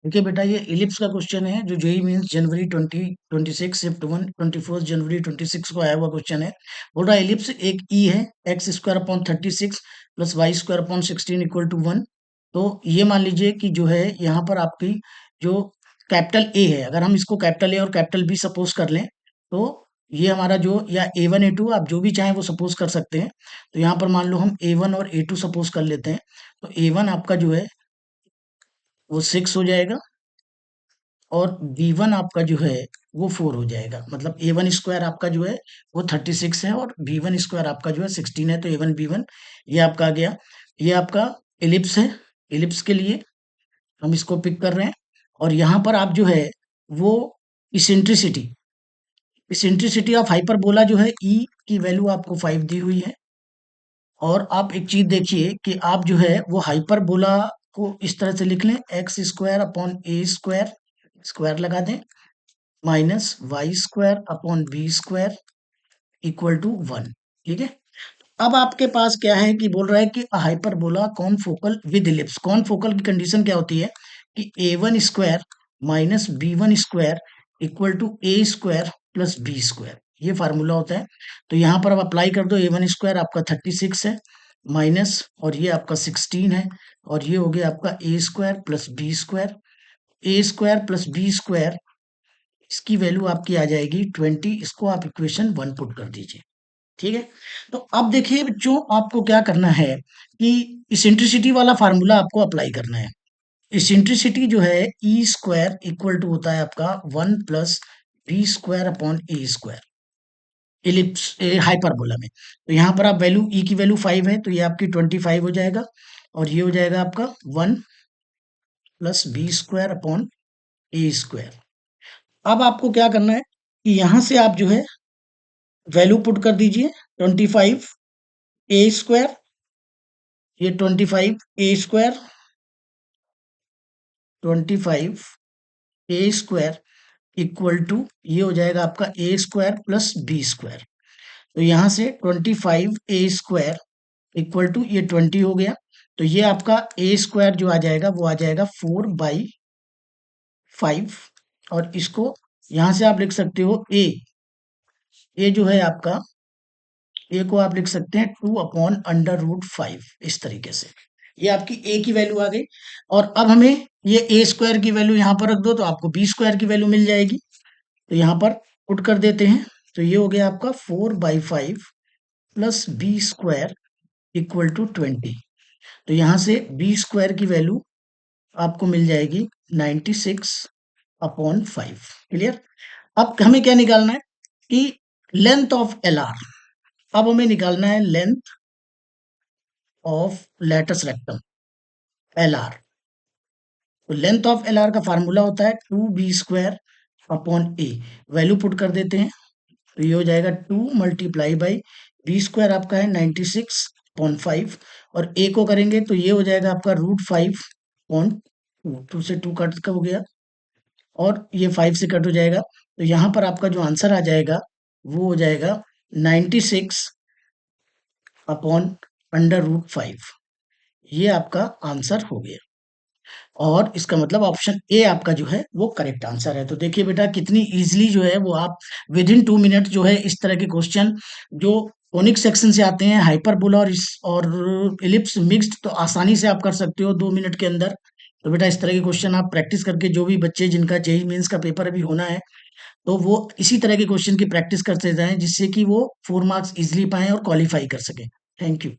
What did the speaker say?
देखिए बेटा, ये इलिप्स का क्वेश्चन है जो जेई मीन्स जनवरी 2026 शिफ्ट 1 21 जनवरी 26 को आया हुआ क्वेश्चन है। बोल रहा है इलिप्स एक ई है, x square upon 36 plus y square upon 16 equal to 1। तो ये मान लीजिए कि जो है यहाँ पर आपकी जो कैपिटल ए है, अगर हम इसको कैपिटल ए और कैपिटल बी सपोज कर लें, तो ये हमारा जो या A1 A2 आप जो भी चाहें वो सपोज कर सकते हैं। तो यहाँ पर मान लो हम A1 और A2 सपोज कर लेते हैं। तो A1 आपका जो है वो 6 हो जाएगा और बी1 आपका जो है वो 4 हो जाएगा। मतलब ए वन स्क्वायर आपका जो है वो 36 है और बी वन स्क्वायर आपका जो है 16 है। तो ए वन बी वन ये आपका आ गया। ये आपका एलिप्स है। एलिप्स के लिए हम इसको पिक कर रहे हैं। और यहाँ पर आप जो है वो इसेंट्रिसिटी इसेंट्रिसिटी ऑफ हाइपरबोला जो है ई की वैल्यू आपको 5 दी हुई है। और आप एक चीज देखिए कि आप जो है वो हाइपरबोला को इस तरह से लिख लें, x square upon a square, square लगा दें, minus y square upon b square equal to 1। ठीक है। अब आपके पास क्या है कि बोल रहा है कि hyperbola confocal with ellipse. Confocal की कंडीशन क्या होती है कि A1 square minus B1 square equal to a square plus B square, ये फार्मूला होता है। तो यहाँ पर आप अप्लाई कर दो। A1 स्क्वायर आपका 36 है, माइनस और ये आपका 16 है, और ये हो गया आपका A square plus B square. A square plus B square, इसकी वैल्यू आपकी आ जाएगी 20। इसको आप इक्वेशन 1 पुट कर दीजिए। ठीक है। तो अब देखिए बच्चों, आपको क्या करना है कि इसेंट्रिसिटी वाला फार्मूला आपको अप्लाई करना है। इसेंट्रिसिटी जो है ई स्क्वायर इक्वल टू होता है आपका 1 plus B square upon a square, ellipse hyperbola में। तो यहाँ पर आप वैल्यू ई की वैल्यू 5 है, तो ये आपकी 25 हो जाएगा। और ये हो जाएगा आपका 1 plus B square upon a square. अब आपको क्या करना है कि यहां से आप जो है वैल्यू पुट कर दीजिए। 25 ए स्क्वायर, ये 25 A square, 25 A square equal to ये हो जाएगा आपका A square plus B square. तो यहां से 25 ए स्क्वायर इक्वल टू ये 20 हो गया। तो ये आपका ए स्क्वायर जो आ जाएगा वो आ जाएगा 4/5। और इसको यहां से आप लिख सकते हो ए जो है आपका, ए को आप लिख सकते हैं 2/√5, इस तरीके से। ये आपकी ए की वैल्यू आ गई। और अब हमें ये ए स्क्वायर की वैल्यू यहाँ पर रख दो तो आपको बी स्क्वायर की वैल्यू मिल जाएगी। तो यहाँ पर पुट कर देते हैं। तो ये हो गया आपका 4/5 plus B square equal to 20। तो यहाँ से बी स्क्वायर की वैल्यू आपको मिल जाएगी 96/5। क्लियर। अब हमें क्या निकालना है कि लेंथ ऑफ एल आर। अब हमें निकालना है length of latus rectum L R. तो लेंथ ऑफ एल आर का फार्मूला होता है 2b² अपॉन ए। वैल्यू पुट कर देते हैं। तो ये हो जाएगा 2 मल्टीप्लाई बाई बी स्क्वायर आपका है 96/5, और ए को करेंगे तो ये हो जाएगा आपका √5/2। 2 से 2 कट का हो गया और ये 5 से कट हो जाएगा। तो यहाँ पर आपका जो आंसर आ जाएगा वो हो जाएगा 96/√5। ये आपका आंसर हो गया। और इसका मतलब ऑप्शन ए आपका जो है वो करेक्ट आंसर है। तो देखिए बेटा, कितनी इजीली जो है वो आप विद इन 2 मिनट जो है इस तरह के क्वेश्चन जो कोनिक सेक्शन से आते हैं, हाइपरबोला और इलिप्स मिक्स्ड, तो आसानी से आप कर सकते हो 2 मिनट के अंदर। तो बेटा, इस तरह के क्वेश्चन आप प्रैक्टिस करके, जो भी बच्चे जिनका जेई मेंस का पेपर अभी होना है, तो वो इसी तरह के क्वेश्चन की प्रैक्टिस करते जाएं, जिससे कि वो 4 मार्क्स इजिली पाएं और क्वालिफाई कर सकें। Thank you.